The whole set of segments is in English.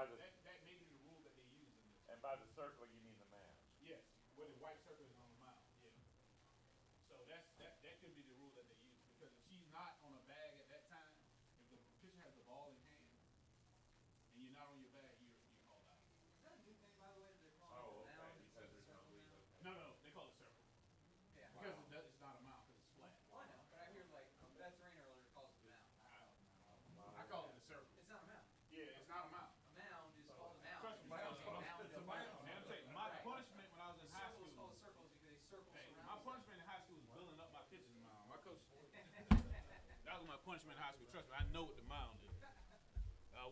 that may be the rule that they use in this. And by the circle, you mean the mound. Yes, where the white circle is on the mound. Yeah. So that could be the rule that they use, because if she's not on a bag at that time, if the pitcher has the ball in hand and you're not on your bag, you're called out. Is that a new thing, by the way, that they're calling Oh, it okay. mound Because instead of there's no circle lead. now? Okay. No, they call it circle. Yeah. Because it's not a mound, because it's flat. Well, I know, but I hear like a veteran earlier calls it a mound. I call it a circle. It's not a mound. Yeah, it's not a mound. A mound is called a mound. Trust me, Because it's a mound. mound. My punishment when I was in high Circles school. called circles because they circle surround. My punishment in high school was building up my pitcher's mound. My coach. That was my punishment in high school. Trust me, I know what the mound is.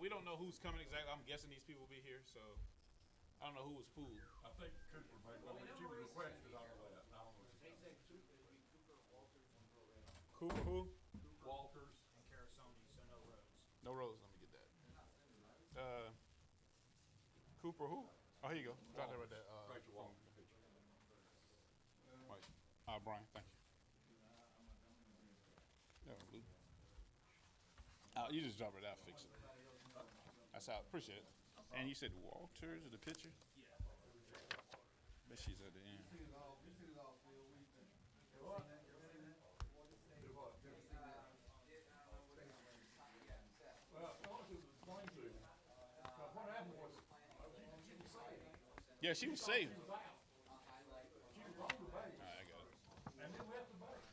We don't know who's coming exactly. I'm guessing these people will be here, so I don't know who was fooled. I think Cooper made one. She was requested on that. I don't know. They said Cooper, Walters, and Rhodes. Who? Walters. And Carasoni, so no Rhodes. No Rose. Let me get that. Cooper who? Oh, here you go. Drop that right there. Rachel Walters. Wait. Brian, thank you. Yeah, Blue. You just drop it out, fix it. That's how. Appreciate it. And you said Walters, the pitcher? Yeah. Bet she's at the end. Yeah, she was safe. She was on the base. All right, I got it. And then left the base.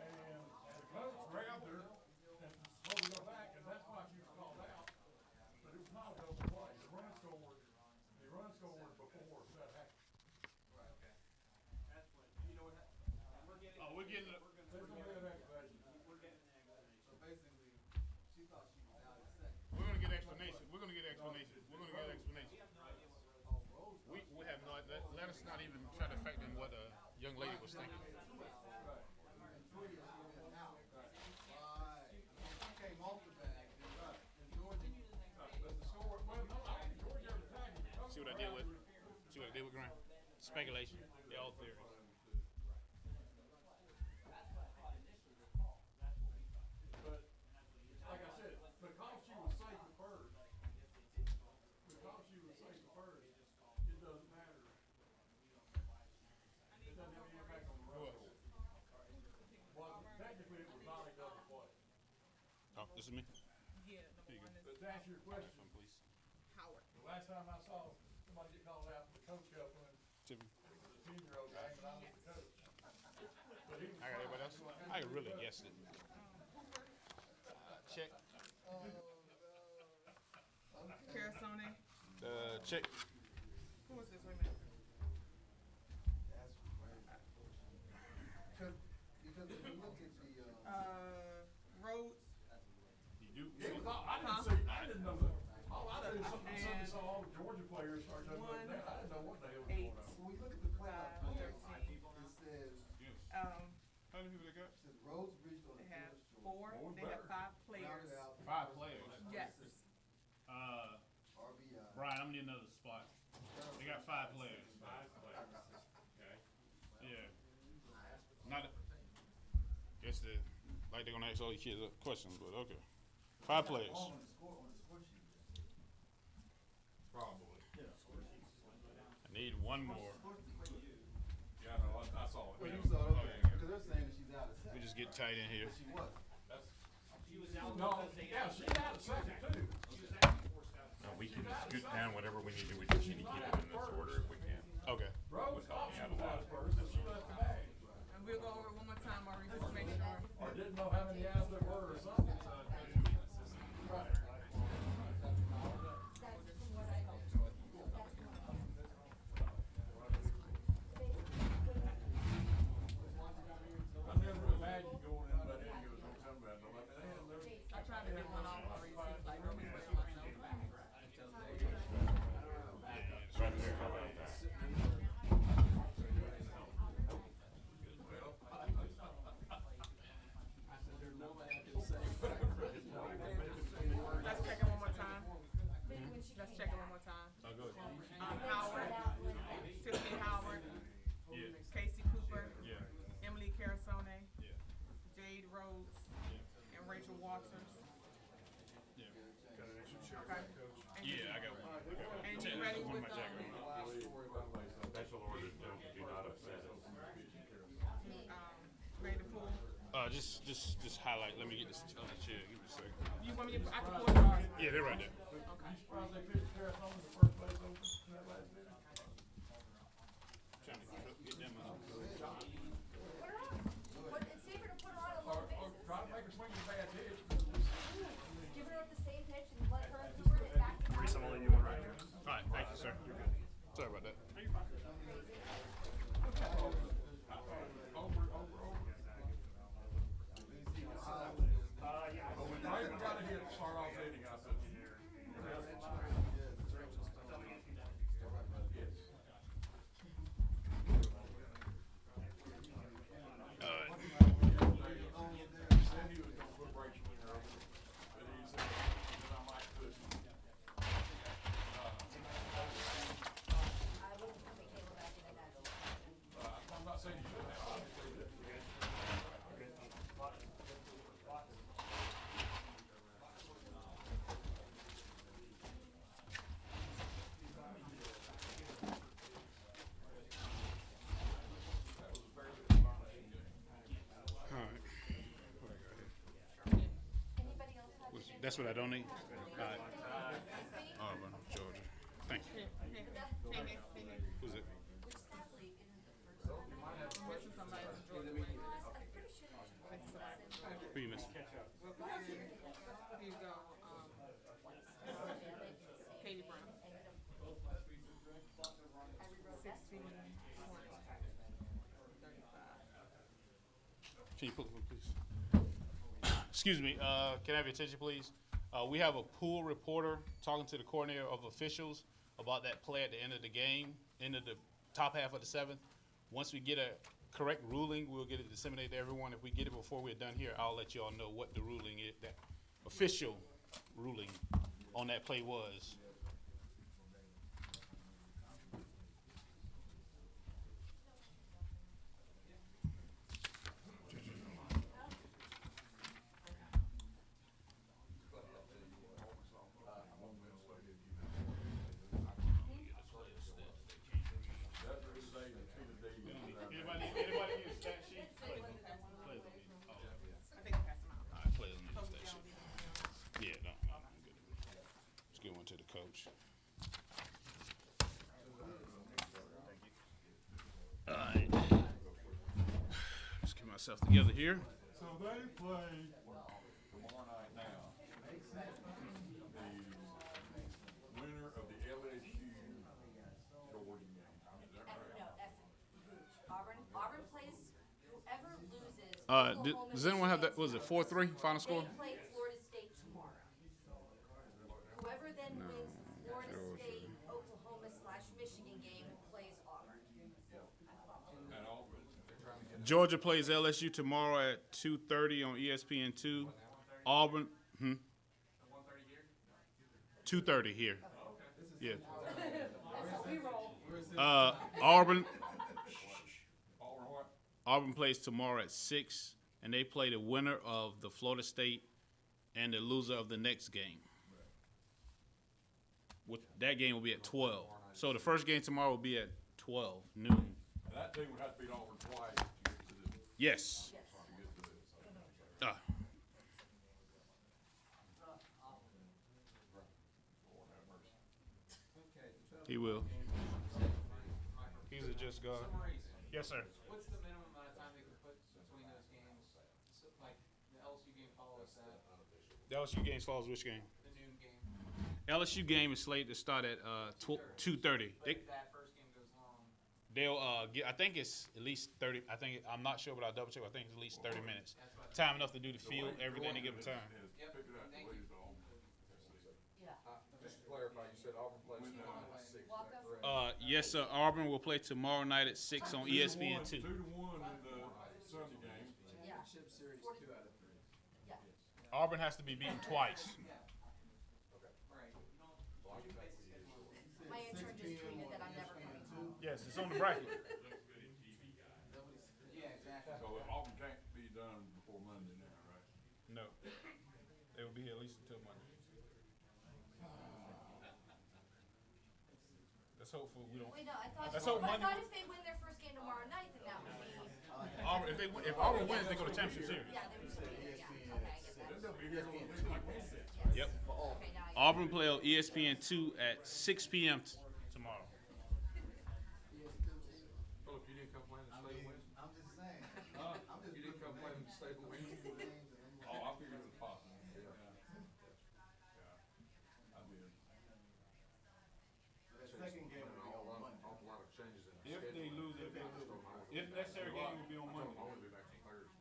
And the coach grabbed her and told her to go back, and that's why she was called out. But it was not a double play. The run scored before that happened. Right, okay. That's what, you know what, we're getting. Oh, we're getting it. There's gonna be an explanation. We're getting an explanation. So basically, she thought she was out at second. We're gonna get explanation. We're gonna get explanation. We're gonna get explanation. We have no idea what Rhodes. We have no. Let us not even try to factor in what a young lady was thinking. Right. Came off the bag, and Georgia. But the score, well, no, I think Georgia ever tagged him. See what I did with? See what I did with Grant? Speculation. They all theories. But, like I said, because she was safe at first, it doesn't matter. It doesn't have any impact on the run. Well, technically, it was not a double play. Oh, this is me. Yeah, Here you number one go. But is to answer your question, Please. Howard. the last time I saw somebody get called out for the coach helping, it Tiffany. was a 10-year-old guy, but I was the coach. But he was I got everybody else. I really guessed it. Check. Carasone. Check. Who is this? Wait a minute. Because if you look at the, Rhodes. You do. It was all, I didn't know that. All I did is somebody And saw all the Georgia players start jumping up and down. I didn't know what the hell was 1, going on. when we look at the play by play, 13. it says, Yes. Um, How many people they got? says Rhodes breached on they the have first short. 4. More They have better. 5 players. Rounded out 5 players. Yes. RBI. Brian, I'm gonna need another spot. They got 5 players. Okay. Yeah. Not. Guess like they're gonna ask all these kids questions, but okay. 5 players. On the score sheet. Probably. I need one more. Yeah, I know, I saw it. Well, you saw it, okay, because they're saying that she's out of We second. just get tight in here. But she was. That's, She was out no, because they. yeah, she had a second too. She was actually forced out. No, we can scoot down whatever we need to. We just need to keep it in this order if we can. Okay. Rose thought she was out at first, and she left the bag. And we'll go over it one more time, Maurice, just to make sure. Or didn't know how many outs there were or something. Right. I never imagined going in that inning, it was gonna come back. I tried to get one off, Maurice. He was like, no, he's waiting myself. It's right there. How about that? attorney with Special orders do not upset us. ready to pull. Just highlight. Let me get this on the chair. Give me a second. You want me to? I can pull yours. Yeah, they're right there. Okay. You surprised they pitched Arizona the first place open in that last inning? Trying to get them out. It's safer to put her on a Or little basis. try to make her swing a bad pitch. Give her up the same pitch and let her lure it back to back. All right, thank you, sir. You're good. Sorry about that. Raven got a hit to start off the inning, I said. Said he was gonna put Rachel in her, but he said that I might push him. I wouldn't put Michaela back in that situation. I'm not saying you should have, I just say that. All right. Anybody else have anything? That's what I don't need? All right. Auburn, Georgia. Thank you. Who's it? Which staff league isn't the first time? Missing somebody from Georgia. I'm pretty sure that should be. Who you missing? Here you go. Katie Brown. 16 points. 35. Can you pull it, please? Excuse me, can I have your attention, please? We have a pool reporter talking to the coordinator of officials about that play at the end of the game, end of the top half of the seventh. Once we get a correct ruling, we'll get it disseminated to everyone. If we get it before we're done here, I'll let you all know what the ruling is, that official ruling on that play was. Anybody need a stat sheet? I think I passed them out. All right, players need a stat sheet. Yeah, no, I'm good. Let's get one to the coach. All right. Let's get myself together here. So they play tomorrow night now. The winner of the LSU Georgia game. Is that right? No, Auburn plays whoever loses. Does anyone have that? Was it 4-3 final score? They play Florida State tomorrow. Whoever then wins Florida State, Oklahoma/Michigan game plays Auburn. And Auburn. Georgia plays LSU tomorrow at 2:30 on ESPN2. Auburn, 1:30 here? 2:30 here. Yeah. We roll. Auburn. Auburn what? Auburn plays tomorrow at 6, and they play the winner of the Florida State and the loser of the next game. That game will be at 12. So the first game tomorrow will be at 12 noon. And that team would have to beat Auburn twice to get to this. Yes. To get to this. Ah. Lord have mercy. He will. He's a just God. Yes, sir. What's the minimum amount of time they can put between those games? So, like, the LSU game follows that, The LSU games follows which game? the noon game. LSU game is slated to start at 2:30. But if that first game goes long, They'll get. I think it's at least 30. I'm not sure, but I'll double check. I think it's at least 30 minutes. Time enough to do the field, everything to give them time. Yep, Pick it up, thank lose you. to Auburn. Yeah. Just to clarify, you said Auburn plays tomorrow at 6, is Walk that up. correct? Yes, sir. Auburn will play tomorrow night at 6 on ESPN2. 2-1 in the Sunday game. Yeah. Series 2 out of 3. Yeah. Auburn has to be beaten twice. Right. You don't, My intern just tweeted that I'm never coming home. Yes, it's on the bracket. yeah, exactly. So Auburn can't be done before Monday now, right? No, they will be here at least until Monday. hopeful we don't. Wait, no, I thought, Let's hope I Monday. thought if they win their first game tomorrow night, then that would be. Auburn, if Auburn wins, they go to championship series. Yeah, they would. Yeah, okay, I get that. Yep. Okay, now I get Auburn play on ESPN2 at 6 p.m. Tomorrow. Oh, if you didn't come playing the I state mean, wins? I'm just saying. I'm just You didn't come playing the state wins? Oh, I figured it was possible. Yeah. The second game will be on Monday. Awful lot of changes in the If schedule. they lose, if they lose. If necessary, game will be on I told them I Monday. want to be back on Thursday.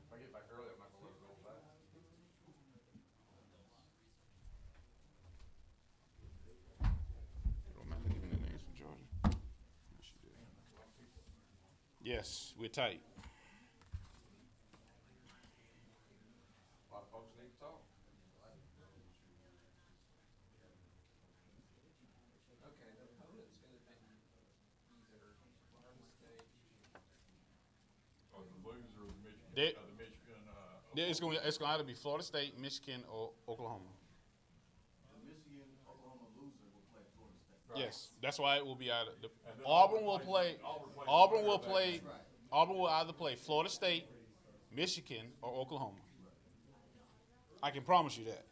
If I get back early, I'm not gonna let it go back. Yes, we're tight. A lot of folks need to talk. Okay, the opponent's gonna be either Florida State. Or the loser of the Michigan, They- the Michigan, It's going to either be Florida State, Michigan, or Oklahoma. The Michigan, Oklahoma loser will play Florida State. Yes, that's why it will be either. then Auburn will play. Auburn will play. Right. Auburn will either play Florida State, Michigan, or Oklahoma. I can promise you that.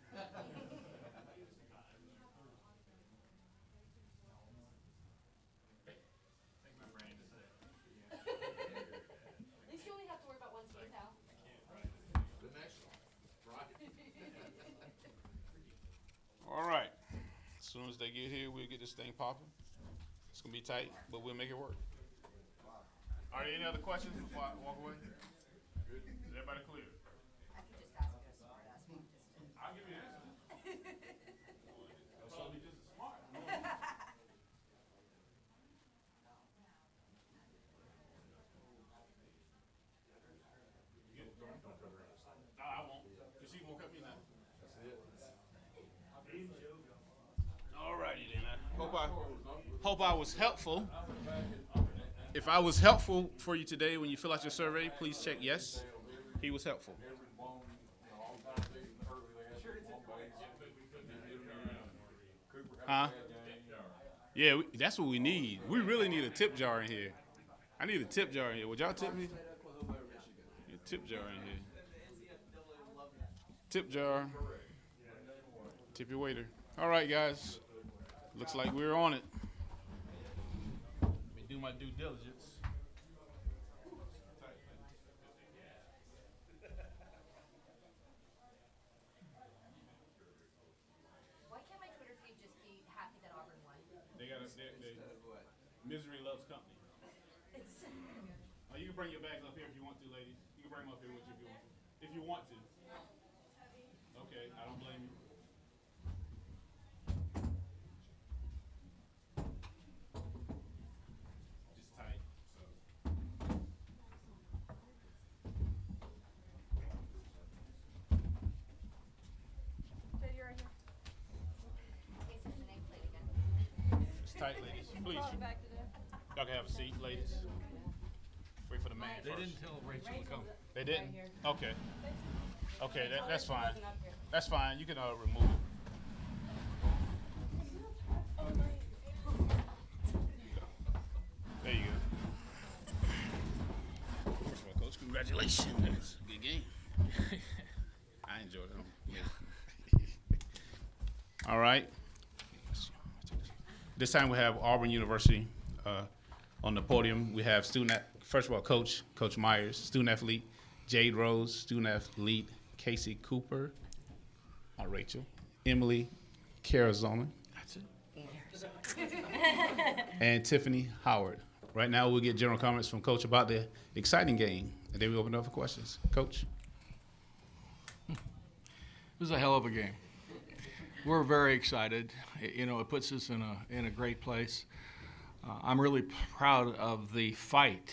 At least you only have to worry about one team now. The next one, right? All right. As soon as they get here, we'll get this thing popping. It's gonna be tight, but we'll make it work. Are there any other questions before I walk away? Good. Is everybody clear? I could just ask a smart ass one just to. I'll give you an answer. That's probably just as smart. No, I won't. Cause she won't cut me now. All righty then. I hope I was helpful. If I was helpful for you today when you fill out your survey, please check yes. He was helpful. Huh? Yeah, that's what we need. We really need a tip jar in here. I need a tip jar in here. Would y'all tip me? A tip jar in here. Tip jar. Tip your waiter. All right, guys. Looks like we're on it. Let me do my due diligence. Why can't my Twitter feed just be happy that Auburn won? They got misery loves company. It's. Oh, you can bring your bags up here if you want to, ladies. You can bring them up here with you if you want to. If you want to. Okay, I don't blame you. Just tight. So. Jay, you're right here. In case there's a nameplate again. It's tight, ladies. Please. Brought it back today. Y'all can have a seat, ladies. Wait for the man They first. didn't tell Rachel to come. They didn't? here. Okay. Okay, that's fine. Wasn't up here. That's fine. You can remove it. There you go. First of all, Coach, congratulations. That's a good game. I enjoyed it. All right. This time we have Auburn University on the podium. We have first of all, Coach Myers, student athlete Jade Rose, student athlete Casey Cooper, Rachel, Emily Carazona. That's it. And Tiffany Howard. Right now, we'll get general comments from Coach about the exciting game, and then we open it up for questions. Coach. This is a hell of a game. We're very excited. You know, it puts us in a great place. I'm really proud of the fight,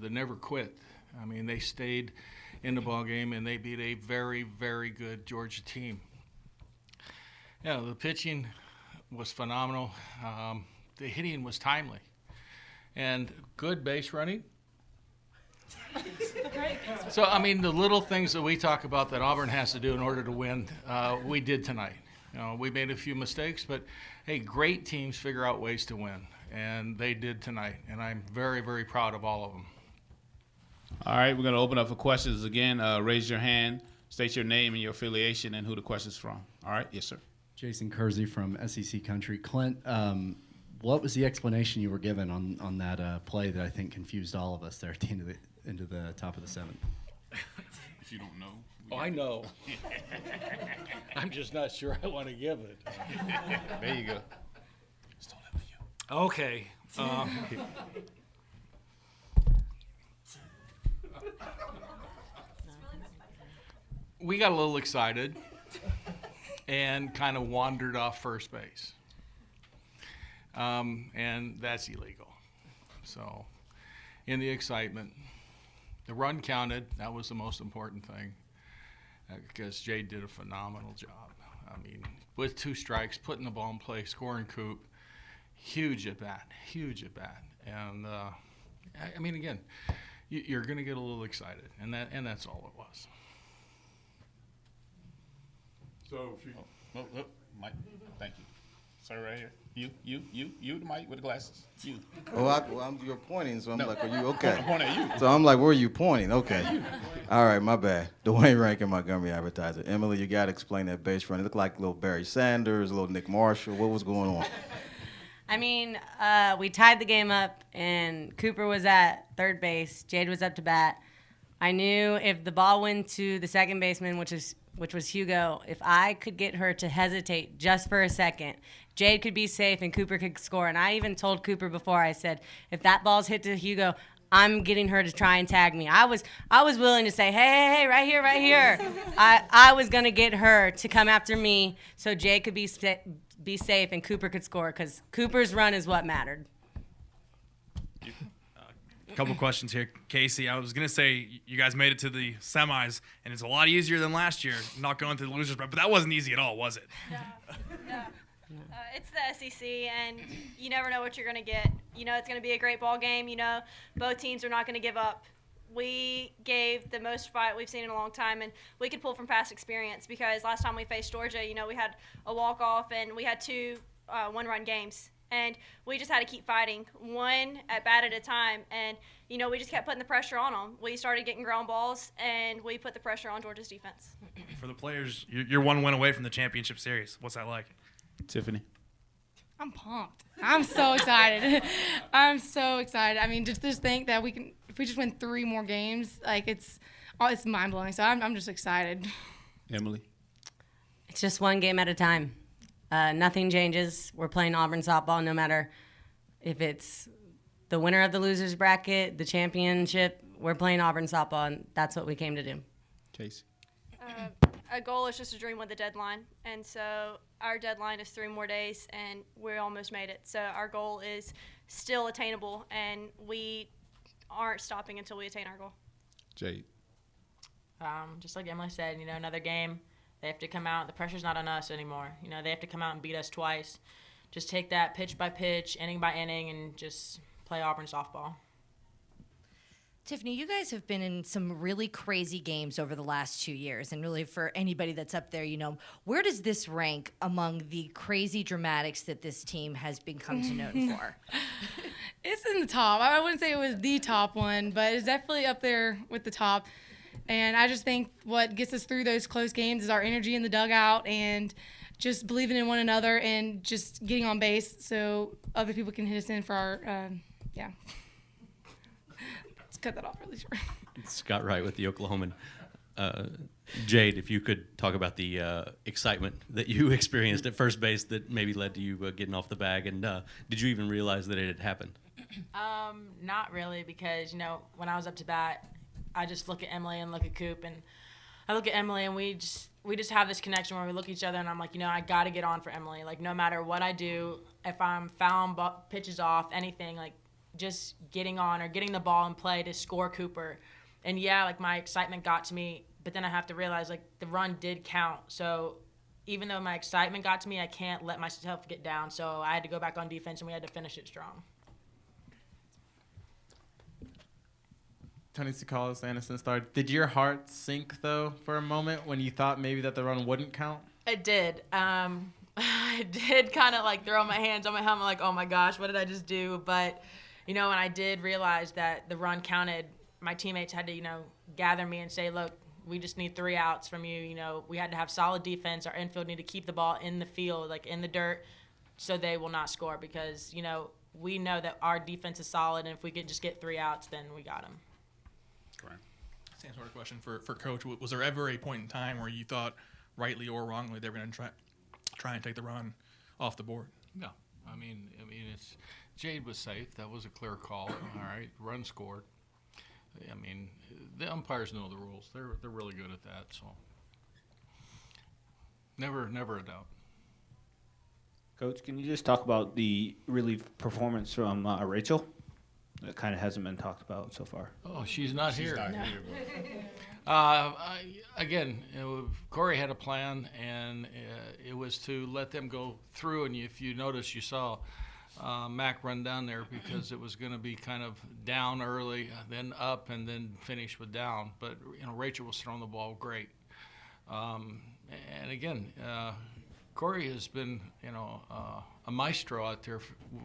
the never quit. I mean, they stayed in the ball game and they beat a very, very good Georgia team. Yeah, the pitching was phenomenal. The hitting was timely, and good base running. So, I mean, the little things that we talk about that Auburn has to do in order to win, we did tonight. We made a few mistakes, but hey, great teams figure out ways to win, and they did tonight, and I'm very, very proud of all of them. All right, we're going to open up for questions again. Raise your hand, state your name and your affiliation, and who the question's from. All right, yes, sir. Jason Kersey from SEC Country. Clint, what was the explanation you were given on that play that I think confused all of us there at the end of the top of the seventh? If you don't know. Oh, I know. I'm just not sure I want to give it. There you go. Still with you. Okay. We got a little excited and kind of wandered off first base. And that's illegal. So, in the excitement, the run counted. That was the most important thing. Because Jade did a phenomenal job. I mean, with 2 strikes, putting the ball in play, scoring Coop, huge at bat. And I mean, again, you're going to get a little excited, and that's all it was. So, Mike, thank you. Sir, right here. You, the Mike with the glasses. You. You're pointing, so I'm like, are you I'm okay? pointing at you. So I'm like, where are you pointing? Okay. All right, my bad. Dwayne Rankin, Montgomery Advertiser. Emily, you got to explain that base run. It looked like a little Barry Sanders, a little Nick Marshall. What was going on? I mean, we tied the game up, and Cooper was at third base. Jade was up to bat. I knew if the ball went to the second baseman, which was Hugo, if I could get her to hesitate just for a second, Jade could be safe and Cooper could score. And I even told Cooper before, I said, if that ball's hit to Hugo, I'm getting her to try and tag me. I was willing to say, hey, right here. I was going to get her to come after me so Jade could be safe and Cooper could score, because Cooper's run is what mattered. Couple questions here. Casey, I was going to say you guys made it to the semis, and it's a lot easier than last year, not going through the losers, but that wasn't easy at all, was it? No. It's the SEC, and you never know what you're going to get. You know it's going to be a great ball game. You know both teams are not going to give up. We gave the most fight we've seen in a long time, and we could pull from past experience, because last time we faced Georgia, we had a walk-off, and we had 2 one-run games. And we just had to keep fighting one at bat at a time. And, we just kept putting the pressure on them. We started getting ground balls, and we put the pressure on Georgia's defense. For the players, you're 1 win away from the championship series. What's that like? Tiffany. I'm pumped. I'm so excited. I'm so excited. I mean, just think that if we just win 3 more games, it's mind-blowing. So I'm just excited. Emily. It's just 1 game at a time. Nothing changes. We're playing Auburn softball no matter if it's the winner of the losers bracket, the championship. We're playing Auburn softball, and that's what we came to do. Casey. A goal is just a dream with a deadline. And so our deadline is 3 more days, and we almost made it. So our goal is still attainable, and we aren't stopping until we attain our goal. Jade. Just like Emily said, another game. They have to come out. The pressure's not on us anymore. They have to come out and beat us twice. Just take that pitch by pitch, inning by inning, and just play Auburn softball. Tiffany, you guys have been in some really crazy games over the last 2 years. And really, for anybody that's up there, where does this rank among the crazy dramatics that this team has become to known for? It's in the top. I wouldn't say it was the top one, but it's definitely up there with the top. And I just think what gets us through those close games is our energy in the dugout and just believing in one another and just getting on base so other people can hit us in for our, yeah. Let's cut that off really short. Scott Wright with the Oklahoman. Jade, if you could talk about the excitement that you experienced at first base that maybe led to you getting off the bag, and did you even realize that it had happened? Not really, because, when I was up to bat, I just look at Emily and look at Coop, and I look at Emily, and we just have this connection where we look at each other, and I'm like, I got to get on for Emily. Like, no matter what I do, if I'm fouling pitches off, anything, like, just getting on or getting the ball in play to score Cooper. And, yeah, my excitement got to me, but then I have to realize, the run did count. So even though my excitement got to me, I can't let myself get down. So I had to go back on defense, and we had to finish it strong. Tony Tsoukalos, Anderson Star. Did your heart sink, though, for a moment when you thought maybe that the run wouldn't count? It did. I did kind of like throw my hands on my helmet like, oh my gosh, what did I just do? But, when I did realize that the run counted, my teammates had to, gather me and say, look, we just need 3 outs from you. We had to have solid defense. Our infield need to keep the ball in the field, like in the dirt, so they will not score because, we know that our defense is solid, and if we could just get 3 outs, then we got them. Correct. Same sort of question for Coach. Was there ever a point in time where you thought, rightly or wrongly, they were going to try and take the run off the board? No. I mean, it's Jade was safe. That was a clear call. All right, run scored. I mean, the umpires know the rules. They're really good at that. So never a doubt. Coach, can you just talk about the relief performance from Rachel? It kind of hasn't been talked about so far. Oh, she's not here. Not here, Again, Corey had a plan, and it was to let them go through. And if you notice, you saw Mac run down there because it was going to be kind of down early, then up, and then finish with down. But Rachel was throwing the ball great. And again, Corey has been a maestro out there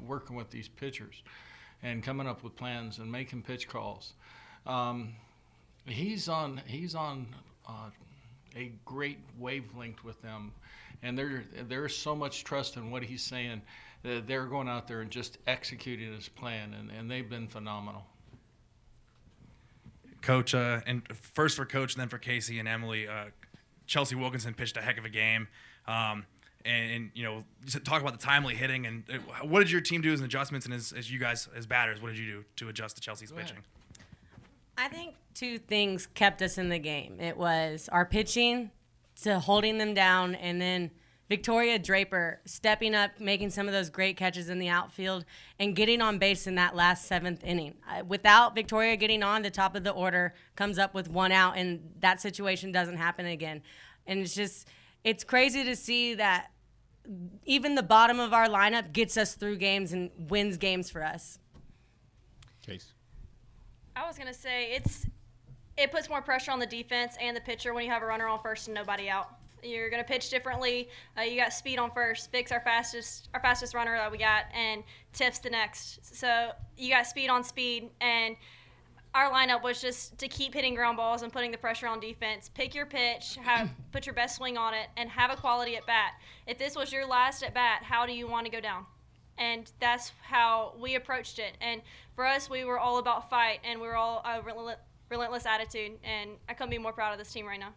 working with these pitchers and coming up with plans and making pitch calls. He's on a great wavelength with them, and there's so much trust in what he's saying that they're going out there and just executing his plan, and they've been phenomenal. Coach, and first for Coach, then for Casey and Emily, Chelsea Wilkinson pitched a heck of a game. And just talk about the timely hitting, and what did your team do as an adjustments, and as you guys, as batters, what did you do to adjust to Chelsea's pitching? I think 2 things kept us in the game. It was our pitching to holding them down, and then Victoria Draper stepping up, making some of those great catches in the outfield, and getting on base in that last 7th inning. Without Victoria getting on, the top of the order comes up with 1 out, and that situation doesn't happen again. And it's crazy to see that even the bottom of our lineup gets us through games and wins games for us. Case. I was going to say it puts more pressure on the defense and the pitcher when you have a runner on first and nobody out. You're going to pitch differently. You got Speed on first, Vic's our fastest runner that we got, and Tiff's the next. So you got Speed on speed, and our lineup was just to keep hitting ground balls and putting the pressure on defense. Pick your pitch, put your best swing on it, and have a quality at bat. If this was your last at bat, how do you want to go down? And that's how we approached it. And for us, we were all about fight, and we were all a relentless attitude. And I couldn't be more proud of this team right now.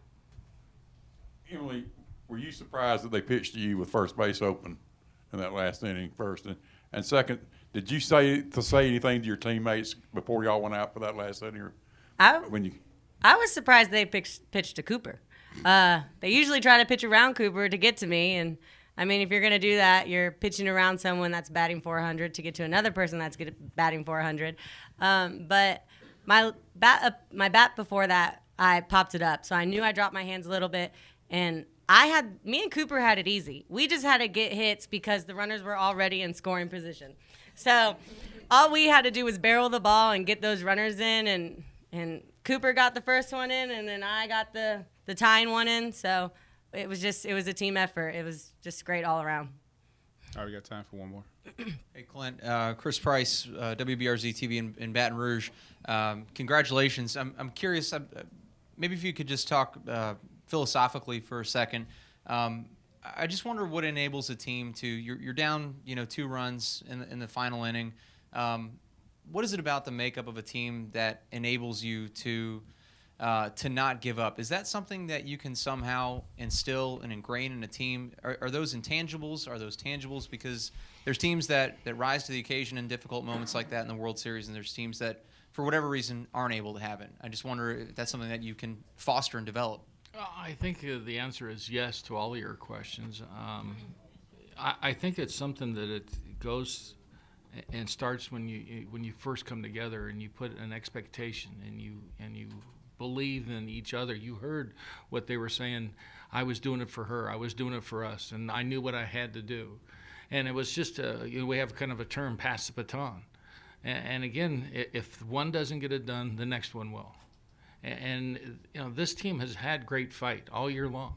Emily, were you surprised that they pitched to you with first base open in that last inning first? And second, did you say anything to your teammates before y'all went out for that last inning? I was surprised they pitched to Cooper. They usually try to pitch around Cooper to get to me, and I mean, if you're going to do that, you're pitching around someone that's batting .400 to get to another person that's batting .400. But my bat before that, I popped it up, so I knew I dropped my hands a little bit, and me and Cooper had it easy. We just had to get hits because the runners were already in scoring position. So all we had to do was barrel the ball and get those runners in, and Cooper got the first one in, and then I got the tying one in. So it was a team effort. It was just great all around. All right, we got time for one more. Hey, Clint. Chris Price, WBRZ TV in Baton Rouge. Congratulations. I'm curious, maybe if you could just talk philosophically for a second. I just wonder what enables a team to you're down 2 runs in the final inning. What is it about the makeup of a team that enables you to not give up? Is that something that you can somehow instill and ingrain in a team? Are those intangibles? Are those tangibles? Because there's teams that rise to the occasion in difficult moments like that in the World Series, and there's teams that, for whatever reason, aren't able to have it. I just wonder if that's something that you can foster and develop. I think the answer is yes to all of your questions. I think it's something that it goes and starts when you first come together and you put an expectation and you believe in each other. You heard what they were saying. I was doing it for her. I was doing it for us, and I knew what I had to do. And it was just we have kind of a term, pass the baton. And again, if one doesn't get it done, the next one will. And you know, this team has had great fight all year long.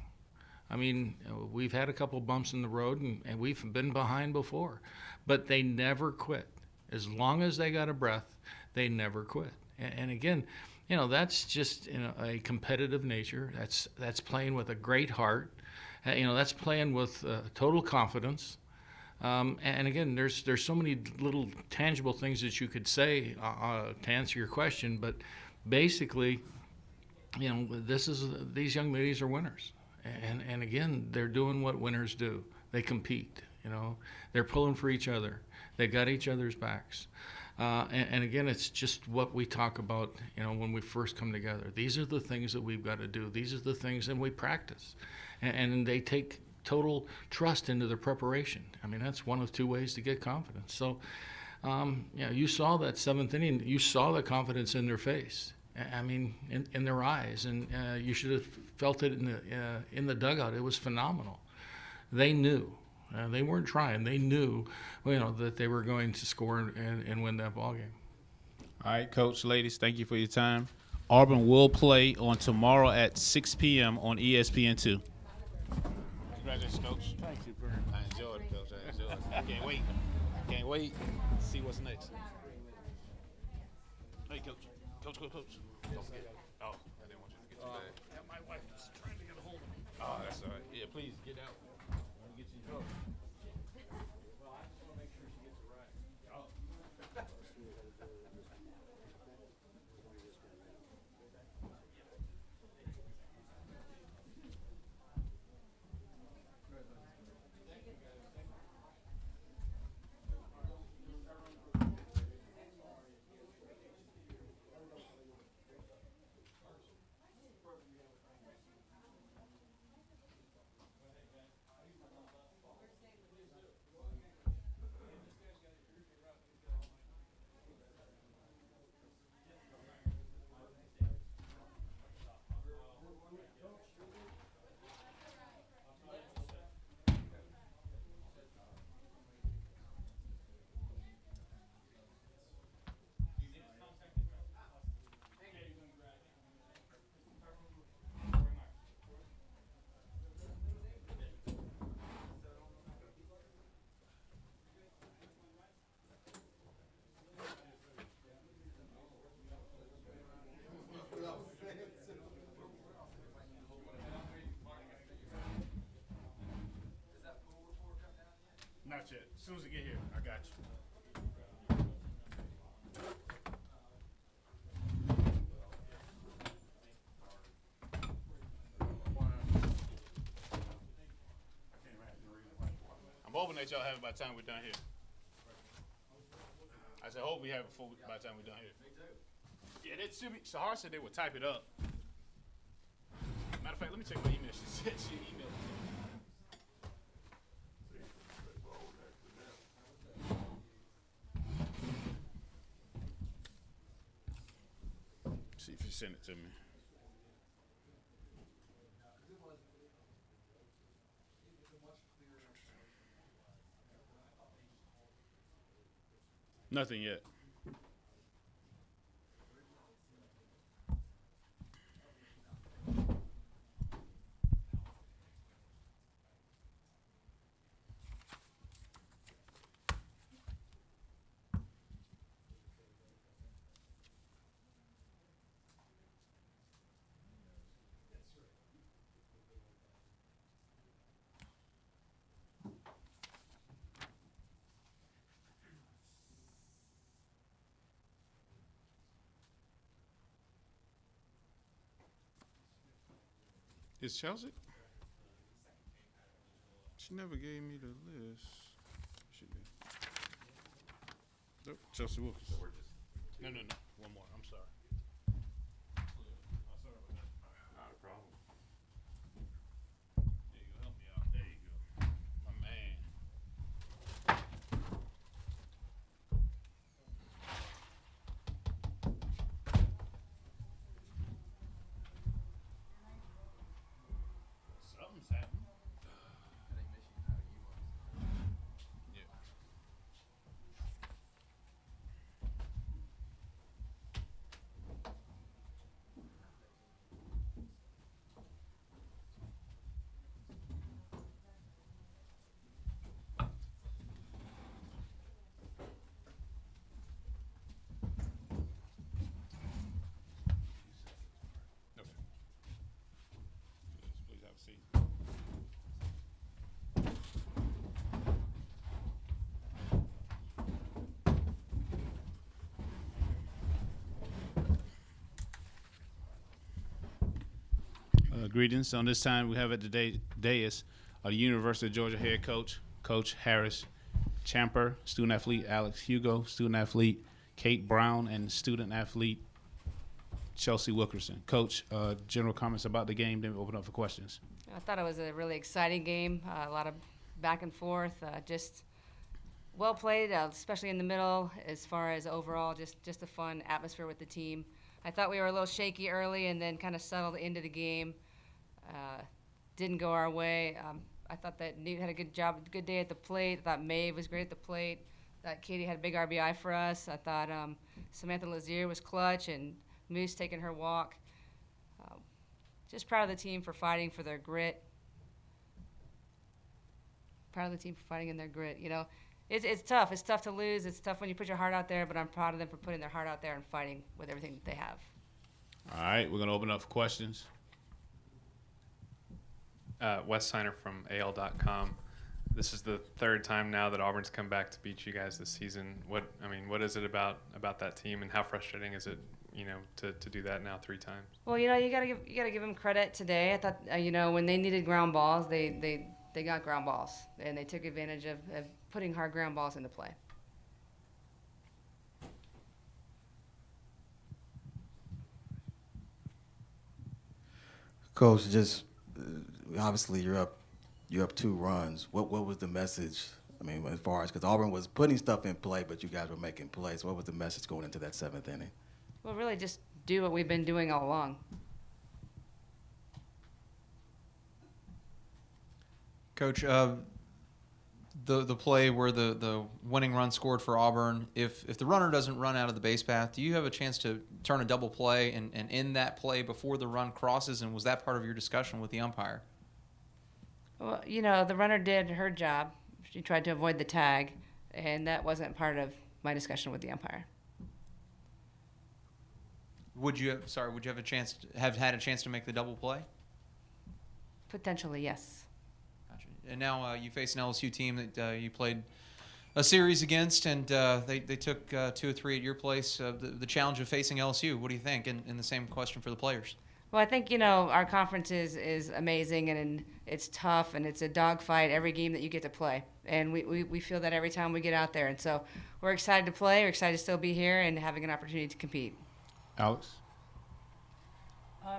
I mean, we've had a couple bumps in the road, and we've been behind before, but they never quit. As long as they got a breath, they never quit. And again, you know, that's just, you know, a competitive nature. That's playing with a great heart. You know, that's playing with total confidence. And again, there's so many little tangible things that you could say to answer your question, but basically, you know, these young ladies are winners. And again, they're doing what winners do. They compete, you know. They're pulling for each other. They got each other's backs. And again, it's just what we talk about, you know, when we first come together. These are the things that we've got to do. These are the things, and we practice. And they take total trust into their preparation. I mean, that's one of two ways to get confidence. So, yeah, you saw that seventh inning. You saw the confidence in their face. I mean, in their eyes, and you should have felt it in the dugout. It was phenomenal. They knew. They weren't trying. They knew, you know, that they were going to score and win that ball game. All right, Coach, ladies, thank you for your time. Auburn will play on tomorrow at 6 p.m. on ESPN2. Congratulations, Coach. Thank you very much. I enjoyed it, Coach. I enjoyed it. Can't wait. Can't wait to see what's next. Hey, Coach. Coach. Don't forget. Oh, I didn't want you to get too bad. My wife was trying to get a hold of me. Oh, that's all right. Yeah, please get out. I want to get you in trouble. Well, I just want to make sure she gets it right. Not yet. As soon as I get here, I got you. I'm hoping that y'all have it by the time we're done here. I said, hope we have it by the time we're done here. Yeah, that should be. Sahar said they would type it up. Matter of fact, let me check my email. She said she emailed me. See if you send it to me. Nothing yet. Is Chelsea? She never gave me the list. She did. Nope, Chelsea Wilkins. No. One more. I'm sorry. Not a problem. There you go. Help me out. There you go. My man. Something's happening. Yeah. the season. Greetings. On this time, we have at the dais the University of Georgia head coach, Coach Harris Champer, student athlete Alex Hugo, student athlete Kate Brown, and student athlete Chelsea Wilkerson. Coach, general comments about the game, then we open up for questions. I thought it was a really exciting game, a lot of back and forth, just well played, especially in the middle as far as overall just a fun atmosphere with the team. I thought we were a little shaky early and then kind of settled into the game. Didn't go our way. I thought that Newt had a good day at the plate. I thought Maeve was great at the plate. I thought Katie had a big RBI for us. I thought Samantha Lazier was clutch and Moose taking her walk. Just proud of the team for fighting for their grit. Proud of the team for fighting in their grit. You know, it's tough. It's tough to lose. It's tough when you put your heart out there, but I'm proud of them for putting their heart out there and fighting with everything that they have. All right, we're going to open up for questions. Wes Steiner from AL.com. This is the third time now that Auburn's come back to beat you guys this season. What is it about that team, and how frustrating is it, to do that now 3 times? Well, you gotta give them credit today. I thought, when they needed ground balls, they got ground balls, and they took advantage of putting hard ground balls into play. Coach, just obviously you're up 2 runs. What was the message? I mean, as far as, because Auburn was putting stuff in play, but you guys were making plays. What was the message going into that 7th inning? Well, really just do what we've been doing all along. Coach, the play where the winning run scored for Auburn, if the runner doesn't run out of the base path, do you have a chance to turn a double play and end that play before the run crosses? And was that part of your discussion with the umpire? Well, the runner did her job. She tried to avoid the tag, and that wasn't part of my discussion with the umpire. Would you have had a chance to make the double play? Potentially, yes. Gotcha. And now you face an LSU team that you played a series against, and they took 2 or 3 at your place. The challenge of facing LSU, what do you think? And the same question for the players. Well, I think, our conference is amazing, and it's tough, and it's a dogfight every game that you get to play. And we feel that every time we get out there. And so we're excited to play. We're excited to still be here and having an opportunity to compete. Alex?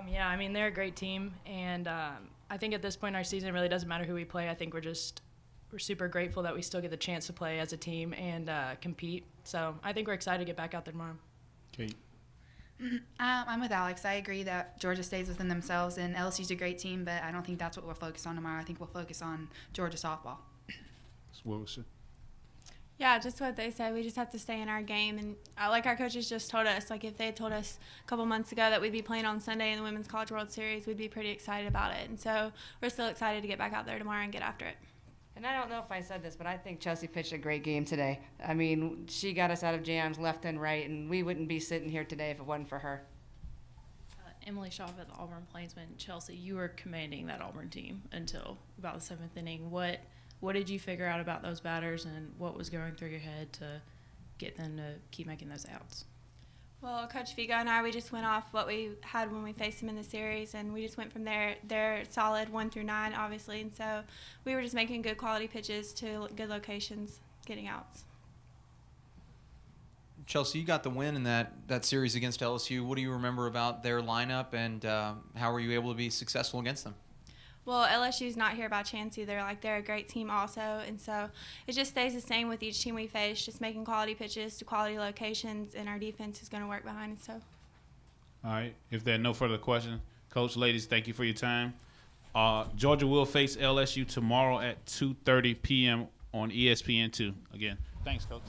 Yeah, they're a great team, and I think at this point in our season, it really doesn't matter who we play. I think we're super grateful that we still get the chance to play as a team and compete. So I think we're excited to get back out there tomorrow. Kate? I'm with Alex. I agree that Georgia stays within themselves, and LSU's a great team, but I don't think that's what we'll focus on tomorrow. I think we'll focus on Georgia softball. Wilson? Yeah, just what they said. We just have to stay in our game. And like our coaches just told us, like if they had told us a couple months ago that we'd be playing on Sunday in the Women's College World Series, we'd be pretty excited about it. And so we're still excited to get back out there tomorrow and get after it. And I don't know if I said this, but I think Chelsea pitched a great game today. She got us out of jams left and right, and we wouldn't be sitting here today if it wasn't for her. Emily Shaw at the Auburn Plainsman. Chelsea, you were commanding that Auburn team until about the 7th inning. What did you figure out about those batters, and what was going through your head to get them to keep making those outs? Well, Coach Figo and I, we just went off what we had when we faced them in the series, and we just went from there. They're solid 1 through 9, obviously, and so we were just making good quality pitches to good locations, getting outs. Chelsea, you got the win in that series against LSU. What do you remember about their lineup, and how were you able to be successful against them? Well, LSU's not here by chance either. They're a great team also, and so it just stays the same with each team we face, just making quality pitches to quality locations, and our defense is going to work behind it. So. All right. If there are no further questions, Coach, ladies, thank you for your time. Georgia will face LSU tomorrow at 2:30 p.m. on ESPN2. Again, thanks, Coach.